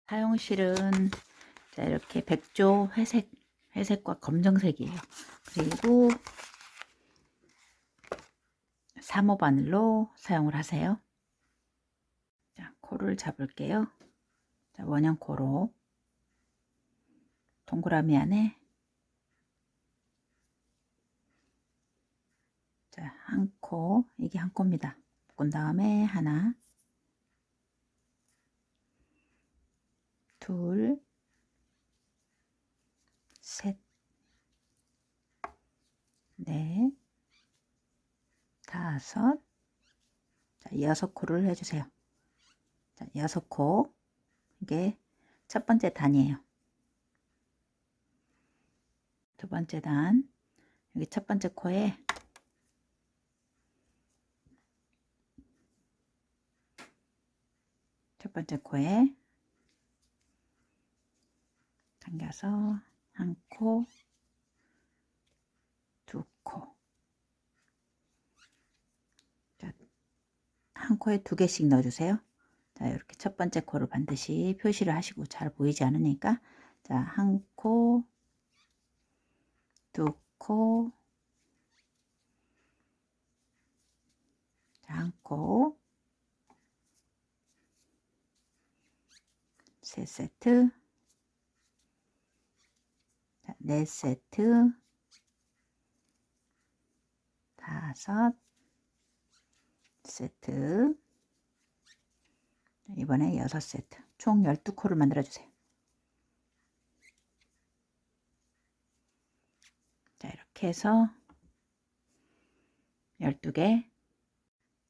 사용실은 자, 이렇게 백조 회색과 검정색이에요. 그리고 3호 바늘로 사용을 하세요. 자, 코를 잡을게요. 자, 원형 코로 동그라미 안에 자, 한 코, 이게 한 코입니다. 묶은 다음에 하나, 둘, 셋, 넷, 다섯, 자, 6코를 해주세요. 자, 6코. 이게 첫 번째 단이에요. 두 번째 단. 여기 첫 번째 코에 당겨서 한 코, 두 코. 자, 한 코에 2개씩 넣어주세요. 자, 이렇게 첫 번째 코를 반드시 표시를 하시고 잘 보이지 않으니까 자, 한 코, 두 코, 자, 한 코, 3세트, 자, 4세트, 5세트, 이번에 6세트, 총 12코를 만들어 주세요. 자, 이렇게 해서 12개.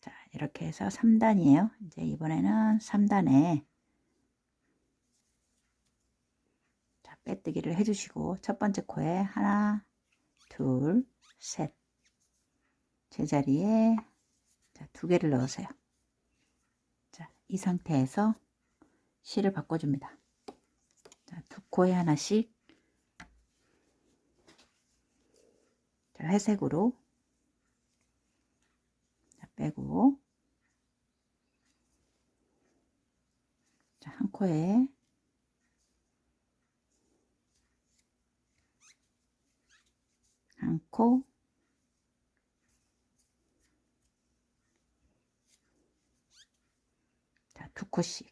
자, 이렇게 해서 3단이에요. 이제 이번에는 3단에 자, 빼뜨기를 해주시고 첫 번째 코에 하나, 둘, 셋 제자리에 자, 2개를 넣으세요. 자, 이 상태에서 실을 바꿔줍니다. 자, 2코에 하나씩 자, 회색으로 자, 빼고 자, 한 코에 한 코, 자, 2코씩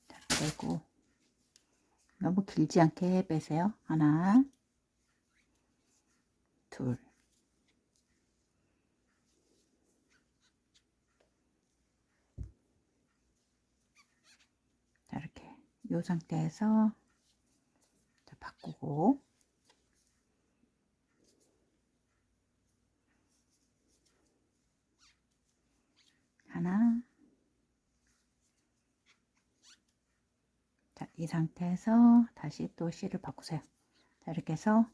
자, 빼고 너무 길지 않게 빼세요. 하나, 둘, 자, 이렇게 이 상태에서 자, 바꾸고 하나, 자, 이 상태에서 다시 또 실을 바꾸세요. 자, 이렇게 해서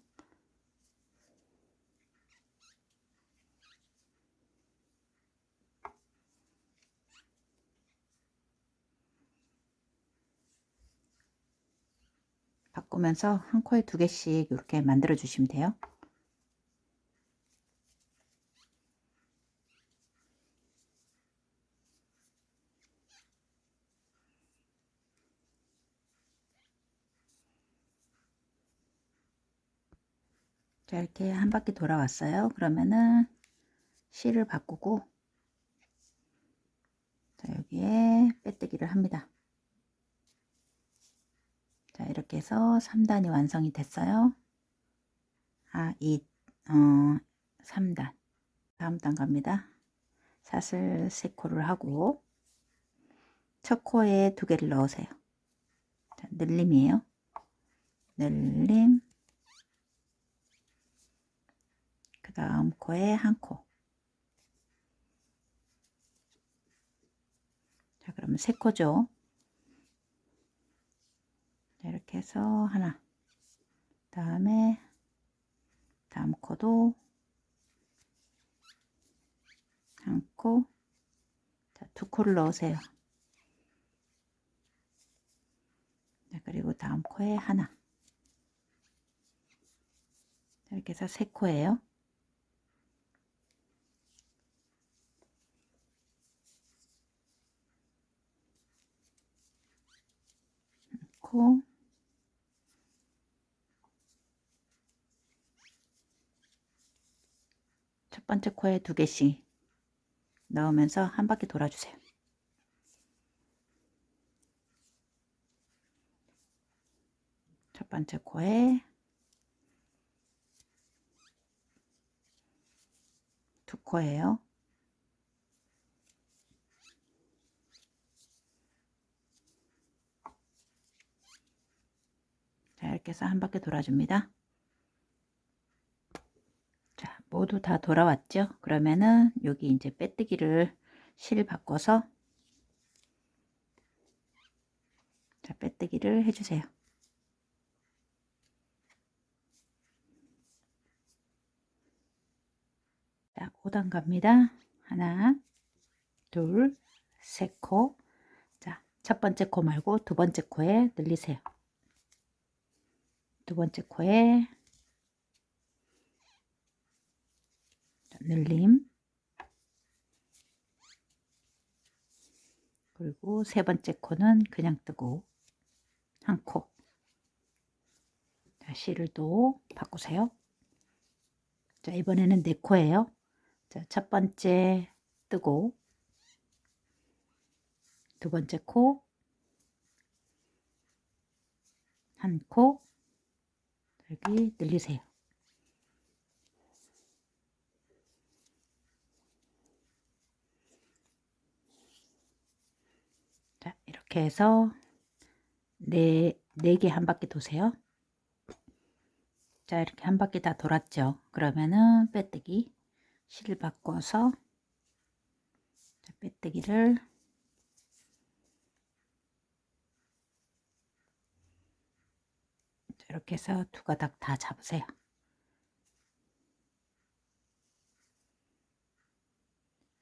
바꾸면서 한 코에 2개씩 이렇게 만들어 주시면 돼요. 자, 이렇게 한 바퀴 돌아왔어요. 그러면은 실을 바꾸고 자, 여기에 빼뜨기를 합니다. 자, 이렇게 해서 3단이 완성이 됐어요. 3단. 다음 단 갑니다. 사슬 3코를 하고 첫 코에 2개를 넣으세요. 자, 늘림이에요. 늘림. 그 다음 코에 한 코. 자, 그러면 3코죠. 자, 이렇게 해서 하나. 다음에 다음 코도 한 코. 자, 2코를 넣으세요. 자, 그리고 다음 코에 하나. 자, 이렇게 해서 3코예요. 코, 첫 번째 코에 2개씩 넣으면서 한 바퀴 돌아주세요. 첫 번째 코에 2코예요. 자, 이렇게 해서 한 바퀴 돌아줍니다. 자, 모두 다 돌아왔죠? 그러면은 여기 이제 빼뜨기를 실 바꿔서 자, 빼뜨기를 해주세요. 자, 5단 갑니다. 하나, 둘, 셋 코. 자, 첫 번째 코 말고 두 번째 코에 늘리세요. 두 번째 코에 늘림. 그리고 세 번째 코는 그냥 뜨고 한 코. 자, 실을 또 바꾸세요. 자, 이번에는 네 코예요. 자, 첫 번째 뜨고 두 번째 코, 한 코, 여기 늘리세요. 자, 이렇게 해서 네 개 한 바퀴 도세요. 자, 이렇게 한 바퀴 다 돌았죠. 그러면은 빼뜨기 실 바꿔서 자, 빼뜨기를 이렇게 해서 두 가닥 다 잡으세요.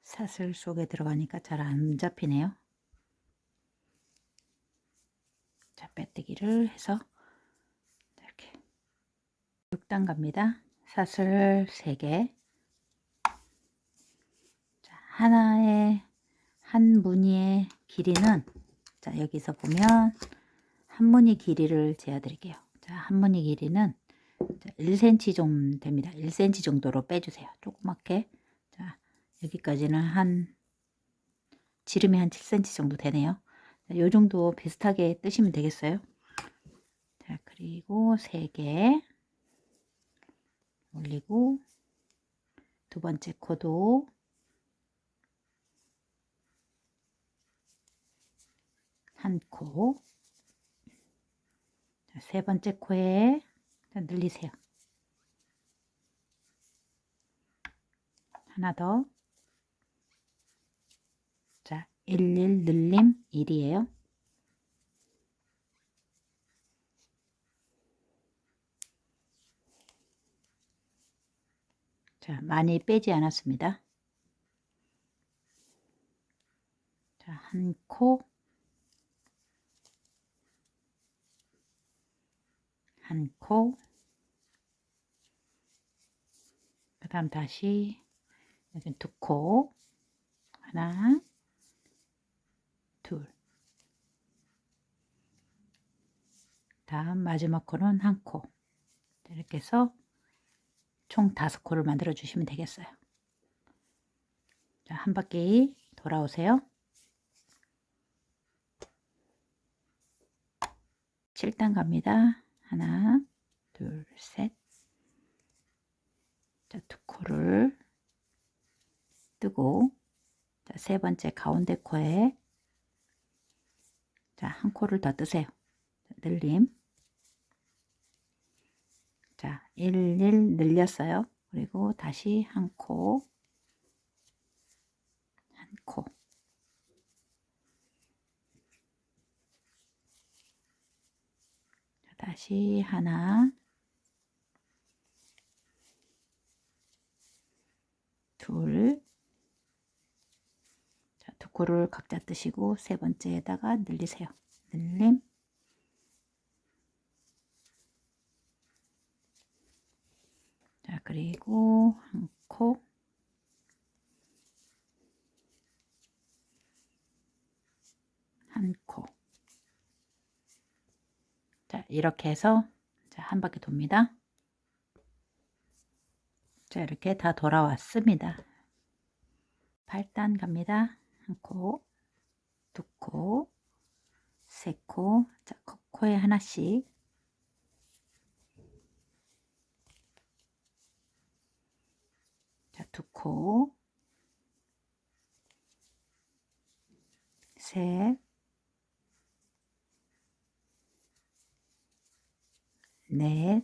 사슬 속에 들어가니까 잘 안 잡히네요. 자, 빼뜨기를 해서 이렇게 6단 갑니다. 사슬 3개. 자, 하나의 한 무늬의 길이는 자, 여기서 보면 한 무늬 길이를 재어 드릴게요. 자, 한 무늬 길이는 1cm 정도 됩니다. 1cm 정도로 빼주세요. 조그맣게. 자, 여기까지는 한 지름이 한 7cm 정도 되네요. 이 정도 비슷하게 뜨시면 되겠어요. 자, 그리고 3개 올리고 두 번째 코도 한 코, 세 번째 코에 늘리세요. 하나 더. 자, 11 늘림 1이에요. 자, 많이 빼지 않았습니다. 자, 한 코, 한 코, 그 다음 다시 여기 2코, 하나, 둘, 다음 마지막 코는 한 코. 이렇게 해서 총 5코를 만들어 주시면 되겠어요. 자, 한 바퀴 돌아오세요. 7단 갑니다. 하나, 둘, 셋. 자, 2코를 뜨고, 자, 세 번째 가운데 코에 자, 한 코를 더 뜨세요. 늘림. 자, 11 늘렸어요. 그리고 다시 한 코, 한 코. 자, 다시 하나, 둘. 자, 2코를 각자 뜨시고 세 번째에다가 늘리세요. 늘림. 자, 그리고 한 코, 한 코. 이렇게 해서 자, 한 바퀴 돕니다. 자, 이렇게 다 돌아왔습니다. 8단 갑니다. 한 코, 두 코, 세 코. 자, 코에 하나씩. 자, 두 코, 셋, 넷,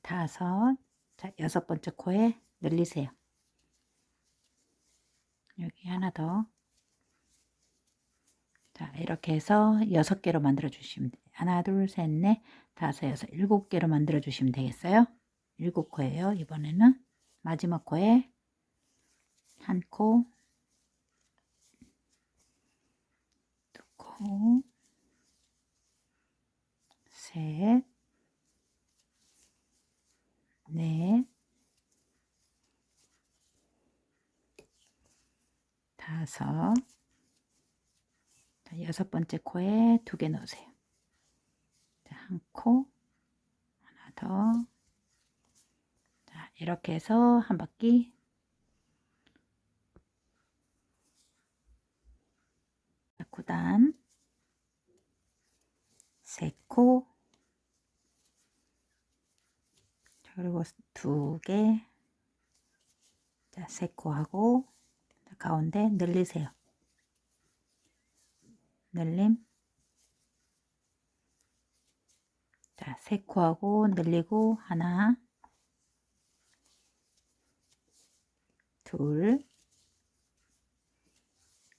다섯. 자, 여섯 번째 코에 늘리세요. 여기 하나 더. 자, 이렇게 해서 6개로 만들어 주시면 돼요. 하나, 둘, 셋, 넷, 다섯, 여섯, 7개로 만들어 주시면 되겠어요. 7코예요. 이번에는 마지막 코에 한 코, 두 코, 셋, 넷, 다섯. 자, 여섯 번째 코에 2개 넣으세요. 자, 한 코, 하나 더. 자, 이렇게 해서 한 바퀴. 9단, 3코, 그리고 2개. 자, 3코 하고 가운데 늘리세요. 늘림. 자, 3코 하고 늘리고 하나, 둘,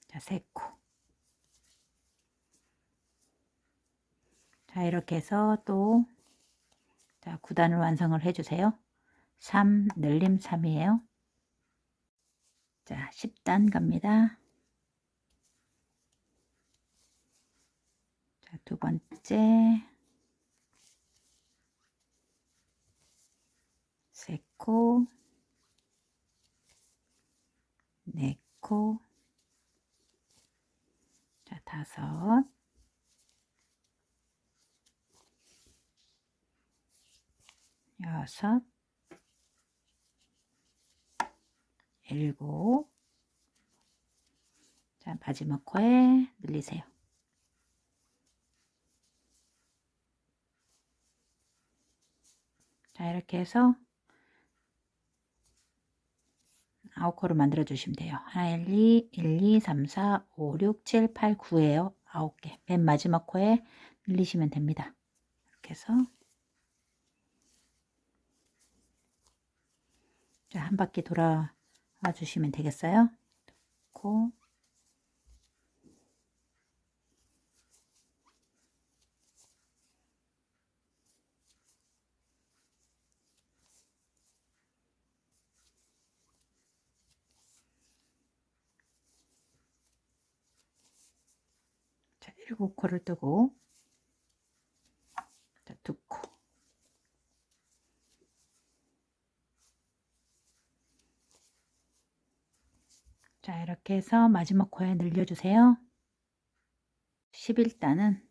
자, 3코. 자, 이렇게 해서 또 자, 9단을 완성을 해주세요. 3, 늘림 3이에요. 자, 10단 갑니다. 자, 두 번째, 3코, 4코, 자, 5, 6, 7. 자, 마지막 코에 늘리세요. 자, 이렇게 해서 9코를 만들어 주시면 돼요. 하나, 1, 2, 3, 4, 5, 6, 7, 8, 9에요. 9개. 맨 마지막 코에 늘리시면 됩니다. 이렇게 해서 자, 한 바퀴 돌아와 주시면 되겠어요. 코, 자, 7코를 뜨고 자, 2코. 자, 이렇게 해서 마지막 코에 늘려주세요. 11단은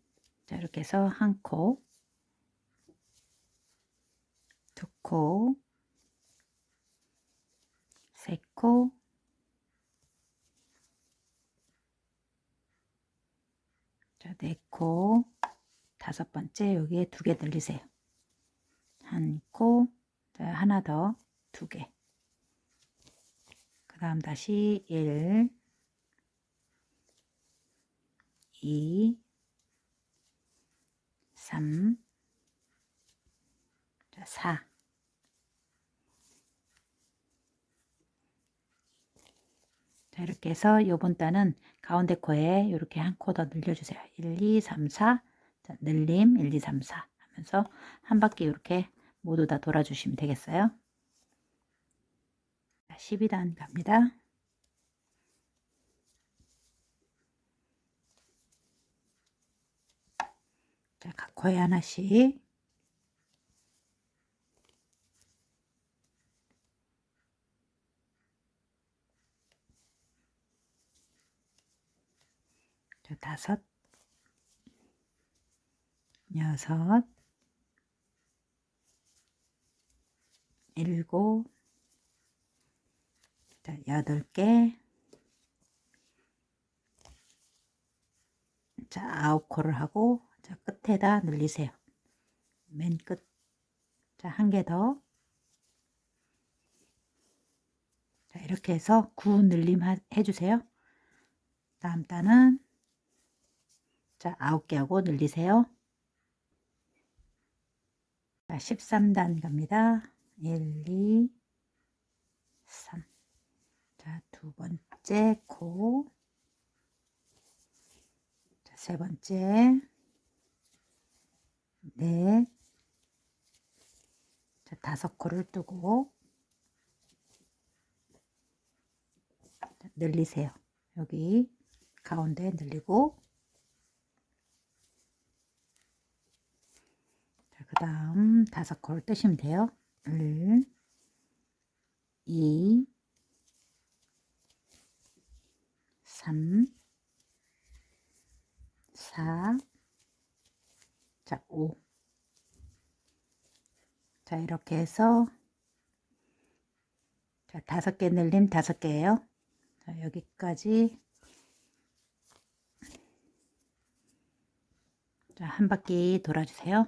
자, 이렇게 해서 한 코, 두 코, 세 코, 자, 4코, 다섯 번째 여기에 2개 늘리세요. 한 코, 자, 하나 더, 2개. 그 다음 다시 1, 2, 3, 자, 4. 자, 이렇게 해서 요번 단은 가운데 코에 이렇게 한 코 더 늘려주세요. 1, 2, 3, 4. 자, 늘림 1, 2, 3, 4 하면서 한 바퀴 이렇게 모두 다 돌아주시면 되겠어요. 12단 갑니다. 자, 각 코에 하나씩. 자, 5, 여섯, 일곱, 자, 8개, 자, 9코를 하고, 자, 끝에다 늘리세요. 맨 끝. 자, 한 개 더. 자, 이렇게 해서 9 늘림 해주세요. 다음 단은, 자, 9개 하고 늘리세요. 자, 13단 갑니다. 1, 2, 3. 자, 두 번째 코. 자, 세 번째. 넷. 자, 5코를 뜨고 늘리세요. 여기 가운데 늘리고, 자, 그 다음 5코를 뜨시면 돼요. 1, 2, 3, 4, 자, 5. 자, 이렇게 해서, 자, 5개 늘림 5개예요. 자, 여기까지. 자, 한 바퀴 돌아주세요.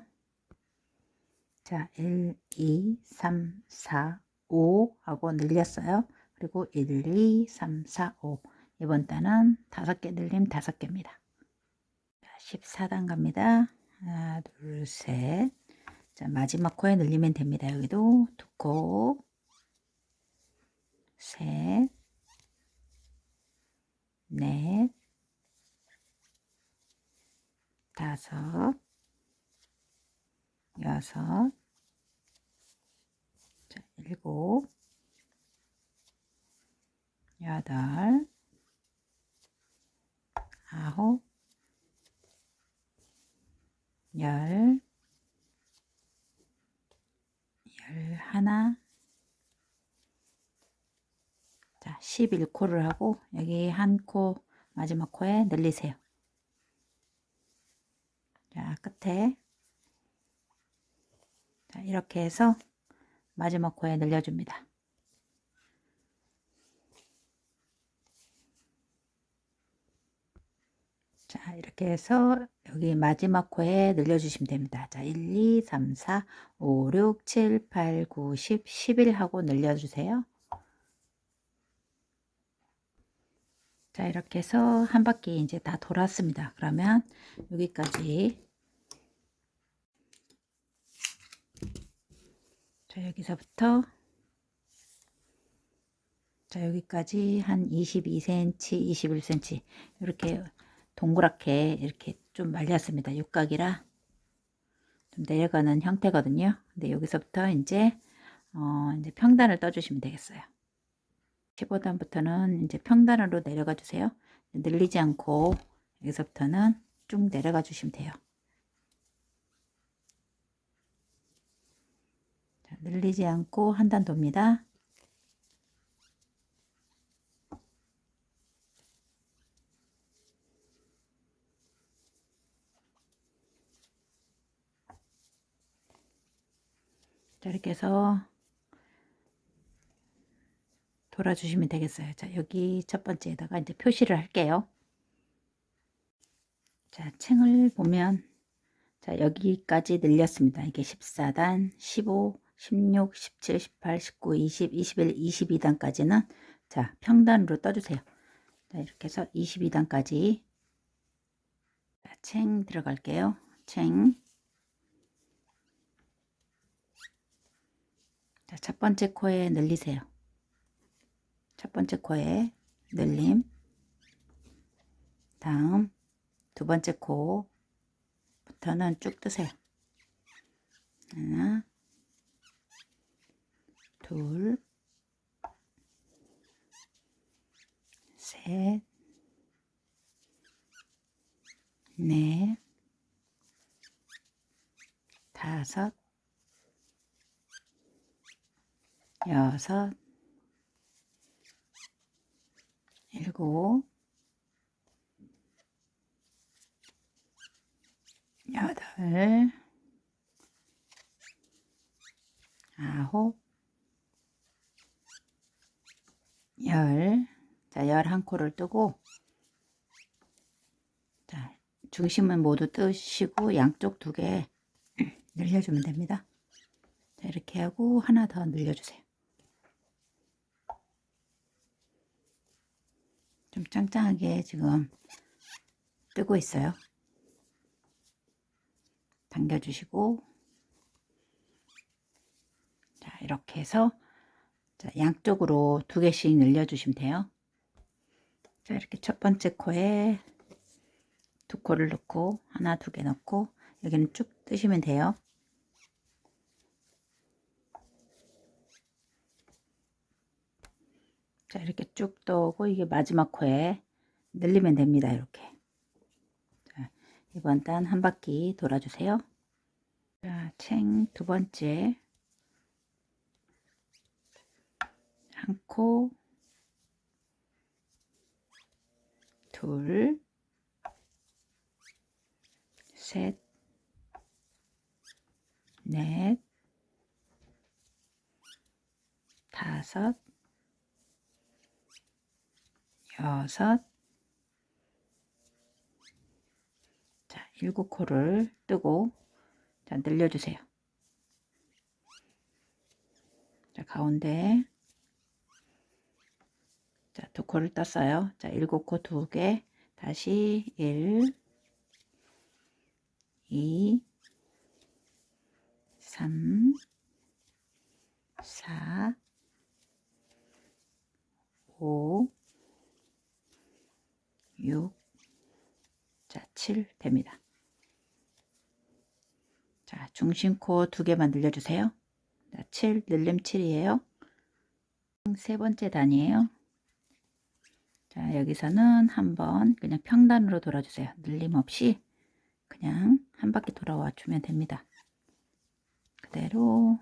자, 1, 2, 3, 4, 5 하고 늘렸어요. 그리고 1, 2, 3, 4, 5. 이번 단은 5개 늘림 5개입니다. 자, 14단 갑니다. 하나, 둘, 셋. 자, 마지막 코에 늘리면 됩니다. 여기도 2코, 셋, 넷, 5, 6, 자, 7, 8, 9, 10, 11, 자, 11코를 하고 여기 한 코, 마지막 코에 늘리세요. 자, 끝에. 자, 이렇게 해서 마지막 코에 늘려줍니다. 자, 이렇게 해서 여기 마지막 코에 늘려주시면 됩니다. 자, 1, 2, 3, 4, 5, 6, 7, 8, 9, 10, 11 하고 늘려주세요. 자, 이렇게 해서 한 바퀴 이제 다 돌았습니다. 그러면 여기까지. 자, 여기서부터 자, 여기까지 한 22cm, 21cm 이렇게 동그랗게 이렇게 좀 말렸습니다. 육각이라 좀 내려가는 형태거든요. 근데 여기서부터 이제 이제 평단을 떠주시면 되겠어요. 15단부터는 이제 평단으로 내려가 주세요. 늘리지 않고 여기서부터는 쭉 내려가 주시면 돼요. 자, 늘리지 않고 한 단 돕니다. 자, 이렇게 해서 돌아주시면 되겠어요. 자, 여기 첫 번째에다가 이제 표시를 할게요. 자, 챙을 보면 자, 여기까지 늘렸습니다. 이게 14단, 15, 16, 17, 18, 19, 20, 21, 22단까지는 자, 평단으로 떠주세요. 자, 이렇게 해서 22단까지 자, 챙 들어갈게요. 챙. 자, 첫 번째 코에 늘리세요. 첫 번째 코에 늘림. 다음 두 번째 코부터는 쭉 뜨세요. 하나, 둘, 셋, 넷, 5, 6, 7, 8, 열, 아홉, 열. 자, 11코를 뜨고, 자, 중심은 모두 뜨시고 양쪽 2개 늘려주면 됩니다. 자, 이렇게 하고 하나 더 늘려주세요. 좀 짱짱하게 지금 뜨고 있어요. 당겨주시고, 자, 이렇게 해서 자, 양쪽으로 2개씩 늘려주시면 돼요. 자, 이렇게 첫 번째 코에 2코를 넣고 하나 2개 넣고 여기는 쭉 뜨시면 돼요. 자, 이렇게 쭉 떠오고 이게 마지막 코에 늘리면 됩니다. 이렇게. 자, 이번 단 한 바퀴 돌아주세요. 자, 챙 2번째 한 코, 둘, 셋, 넷, 다섯, 여섯, 자, 7코를 뜨고 자, 늘려주세요. 자, 가운데 자, 2코를 떴어요. 자, 7코 2개 다시 1, 2, 3, 4, 5, 6, 자, 7 됩니다. 자, 중심코 2개만 늘려주세요. 자, 7 늘림 7이에요. 세 번째 단이에요. 자, 여기서는 한번 그냥 평단으로 돌아주세요. 늘림 없이 그냥 한 바퀴 돌아와 주면 됩니다. 그대로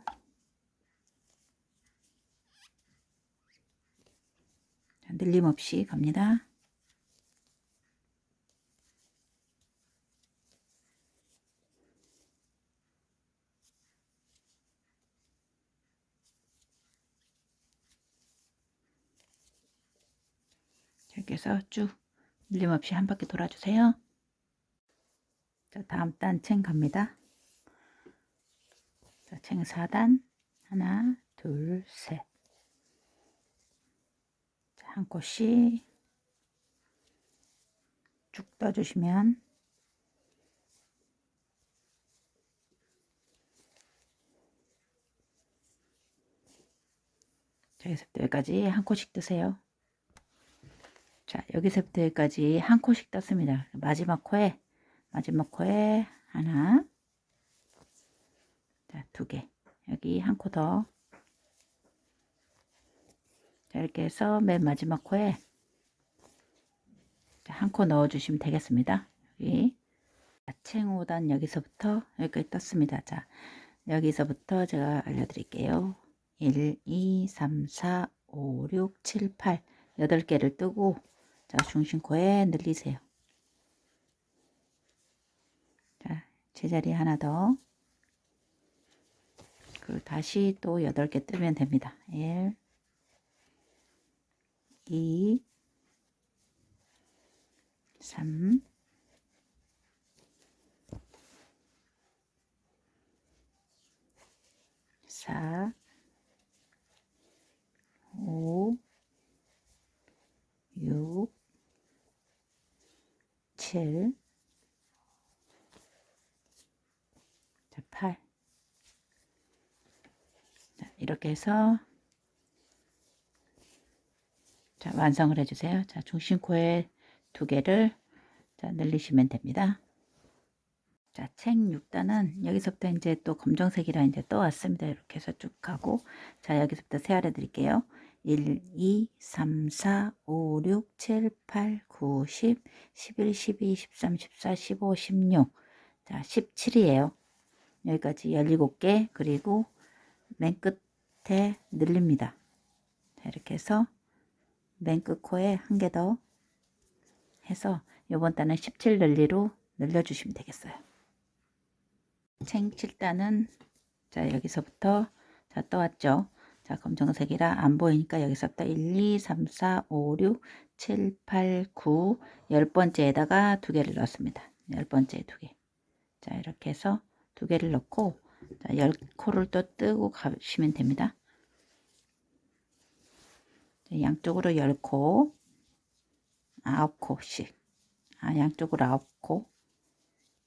자, 늘림 없이 갑니다. 이렇게 해서 쭉 늘림 없이 한 바퀴 돌아주세요. 자, 다음 단 챙 갑니다. 자, 챙 4단 하나, 둘, 셋. 자, 한 코씩 쭉 떠주시면 자, 여기서부터 여기까지 한 코씩 뜨세요. 자, 여기서부터 여기까지 한 코씩 떴습니다. 마지막 코에 하나, 자, 2개. 여기 한 코 더. 자, 이렇게 해서 맨 마지막 코에 한 코 넣어 주시면 되겠습니다. 여기 챙 5단 여기서부터 여기까지 떴습니다. 자, 여기서부터 제가 알려드릴게요. 1, 2, 3, 4, 5, 6, 7, 8 8개를 뜨고 자, 중심코에 늘리세요. 자, 제자리 하나 더. 그리고 다시 또 8개 뜨면 됩니다. 1, 2, 3, 4, 5, 6, 7, 자, 8. 자, 이렇게 해서 자, 완성을 해주세요. 자, 중심코에 2개를 자, 늘리시면 됩니다. 자, 챙 6단은 여기서부터 이제 또 검정색이라 이제 또 왔습니다. 이렇게 해서 쭉 가고 자, 여기서부터 세알해 드릴게요. 1, 2, 3, 4, 5, 6, 7, 8, 9, 10, 11, 12, 13, 14, 15, 16. 자, 17이에요. 여기까지 17개 그리고 맨 끝에 늘립니다. 자, 이렇게 해서 맨 끝 코에 한 개 더 해서 이번 단은 17 늘리로 늘려주시면 되겠어요. 생 7단은 자 여기서부터 자 떠왔죠. 자 검정색이라 안 보이니까 여기서부터 1, 2, 3, 4, 5, 6, 7, 8, 9 10번째에다가 2개를 넣습니다. 10번째 2개. 자 이렇게 해서 2개를 넣고 자 10코를 또 뜨고 가시면 됩니다. 자, 양쪽으로 10코 9코씩 양쪽으로 9코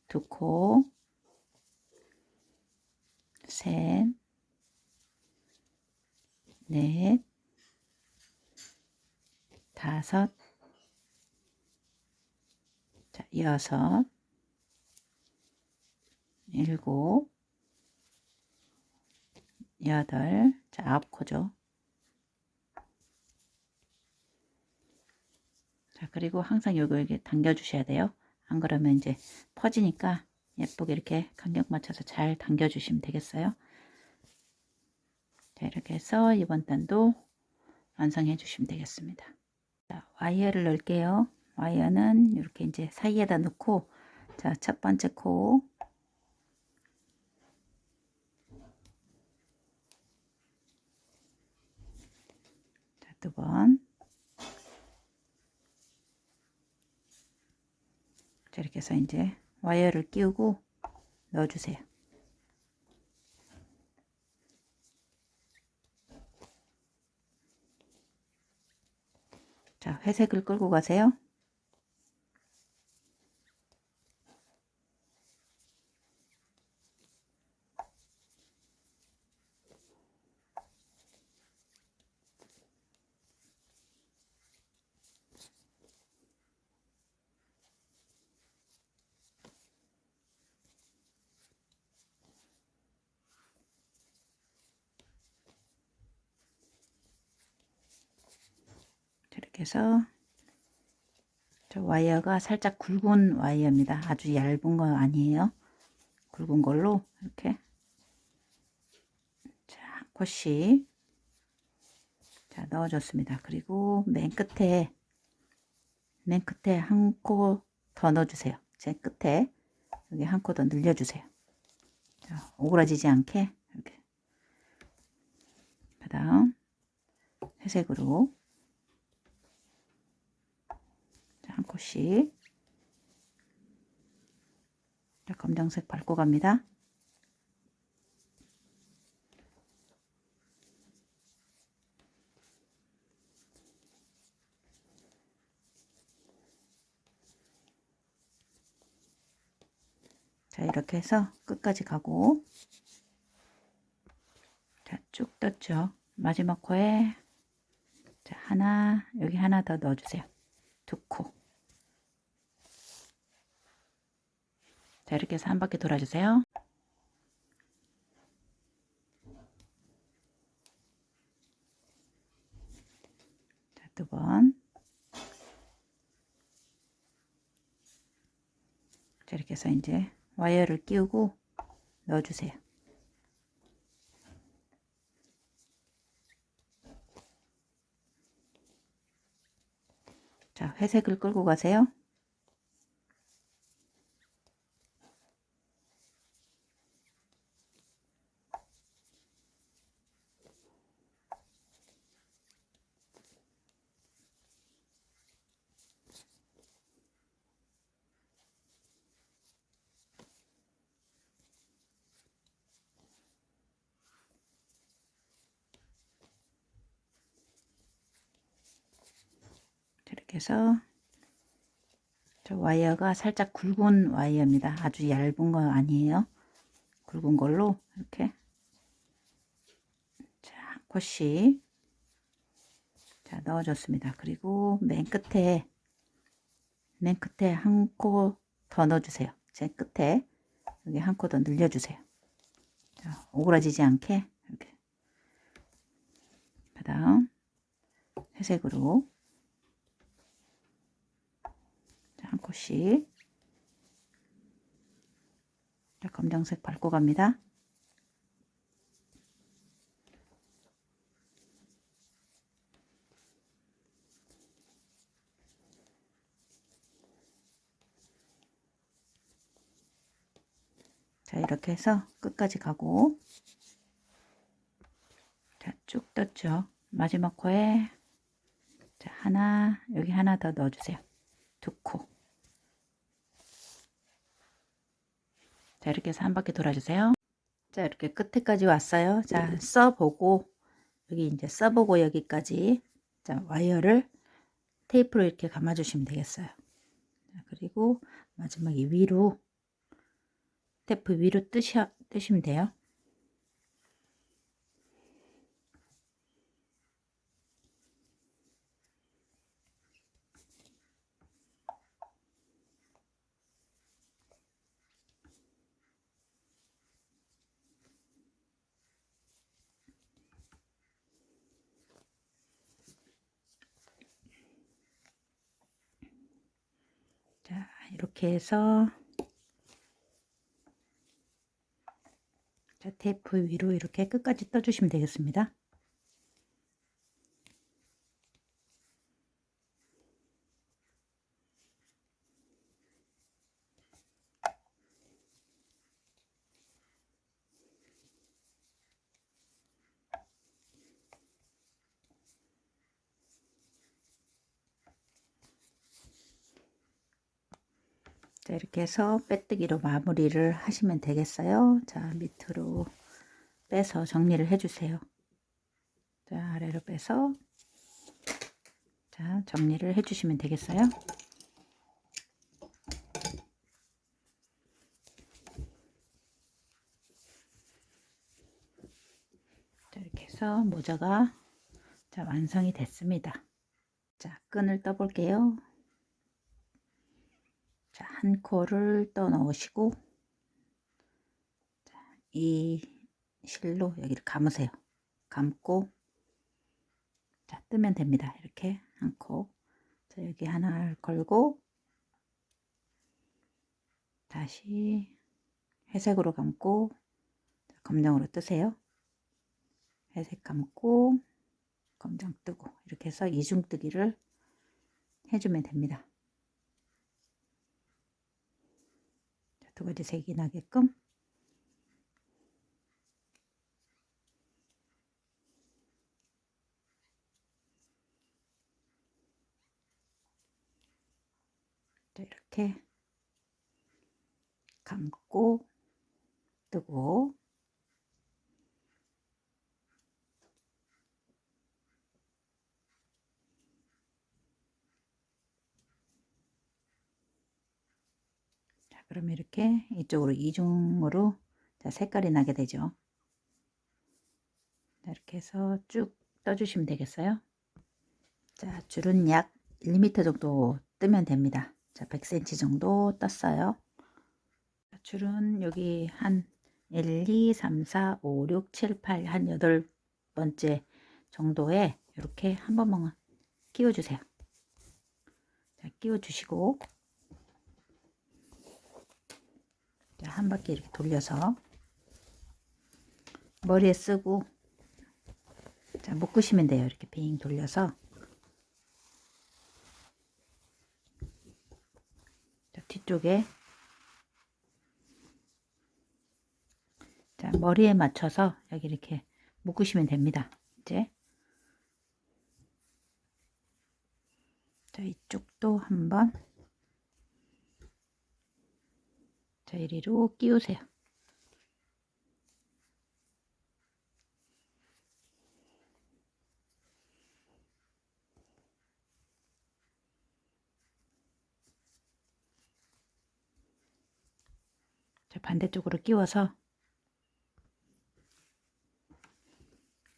2코 셋 넷 다섯 자 여섯 일곱 여덟 자 9코죠. 자 그리고 항상 요거 이렇게 당겨 주셔야 돼요. 안 그러면 이제 퍼지니까 예쁘게 이렇게 간격 맞춰서 잘 당겨 주시면 되겠어요. 자 이렇게 해서 이번 단도 완성해 주시면 되겠습니다. 자, 와이어를 넣을게요. 와이어는 이렇게 이제 사이에다 넣고 자 첫 번째 코 자, 두 번 자, 이렇게 해서 이제 와이어를 끼우고 넣어주세요. 자 회색을 끌고 가세요. 이렇게 해서 저 와이어가 살짝 굵은 와이어입니다. 아주 얇은 거 아니에요. 굵은 걸로 이렇게 자, 한 코씩 자, 넣어줬습니다. 그리고 맨 끝에 한 코 더 넣어주세요. 제 끝에 여기 한 코 더 늘려주세요. 자, 오그라지지 않게 이렇게. 그다음 회색으로 자, 한 코씩 자, 검정색 밟고 갑니다. 자 이렇게 해서 끝까지 가고 자 쭉 떴죠. 마지막 코에 자 하나 여기 하나 더 넣어주세요. 2코 자 이렇게 해서 한 바퀴 돌아주세요. 자 2번 자 이렇게 해서 이제 와이어를 끼우고 넣어주세요. 자 회색을 끌고 가세요. 이렇게 해서 저 와이어가 살짝 굵은 와이어입니다. 아주 얇은 거 아니에요. 굵은 걸로 이렇게 자, 한 코씩 자, 넣어줬습니다. 그리고 맨 끝에 한 코 더 넣어주세요. 제 끝에 여기 한 코 더 늘려주세요. 자, 오그라지지 않게 이렇게. 그다음 회색으로 자, 한 코씩 자, 검정색 밟고 갑니다. 자 자, 이렇게 해서 끝까지 가고, 자, 쭉 떴죠. 마지막 코에, 자, 하나, 여기 하나 더 넣어주세요. 두 코. 자, 이렇게 해서 한 바퀴 돌아주세요. 자, 이렇게 끝에까지 왔어요. 자, 써보고, 여기 이제 써보고 여기까지, 자, 와이어를 테이프로 이렇게 감아주시면 되겠어요. 자, 그리고 마지막에 위로, 테이프 위로 뜨시면 돼요. 자, 이렇게 해서, 자, 테이프 위로 이렇게 끝까지 떠주시면 되겠습니다. 자, 이렇게 해서 빼뜨기로 마무리를 하시면 되겠어요. 자, 밑으로 빼서 정리를 해주세요. 자, 아래로 빼서, 자, 정리를 해주시면 되겠어요. 자, 이렇게 해서 모자가, 자, 완성이 됐습니다. 자, 끈을 떠 볼게요. 자, 한 코를 떠 넣으시고, 자, 이 실로 여기를 감으세요. 감고, 자, 뜨면 됩니다. 이렇게 한 코. 자, 여기 하나를 걸고, 다시 회색으로 감고, 자, 검정으로 뜨세요. 회색 감고, 검정 뜨고, 이렇게 해서 이중뜨기를 해주면 됩니다. 자, 두 가지 색이 나게끔. 자, 이렇게 감고 뜨고, 자, 그러면 이렇게 이쪽으로 이중으로, 자, 색깔이 나게 되죠. 자, 이렇게 해서 쭉 떠주시면 되겠어요. 자, 줄은 약 1m 정도 뜨면 됩니다. 자, 100cm 정도 떴어요. 자, 줄은 여기 한 1, 2, 3, 4, 5, 6, 7, 8, 한 8번째 정도에 이렇게 한 번만 끼워주세요. 자, 끼워주시고, 자, 한 바퀴 이렇게 돌려서 머리에 쓰고, 자, 묶으시면 돼요. 이렇게 빙 돌려서. 자, 뒤쪽에, 자, 머리에 맞춰서 여기 이렇게 묶으시면 됩니다. 이제, 자, 이쪽도 한번, 자, 이리로 끼우세요. 자, 반대쪽으로 끼워서,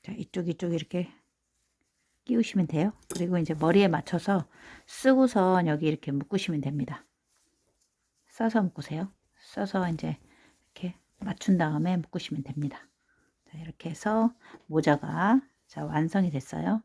자, 이쪽 이렇게 끼우시면 돼요. 그리고 이제 머리에 맞춰서 쓰고선 여기 이렇게 묶으시면 됩니다. 써서 묶으세요. 써서 이제 이렇게 맞춘 다음에 묶으시면 됩니다. 자, 이렇게 해서 모자가, 자, 완성이 됐어요.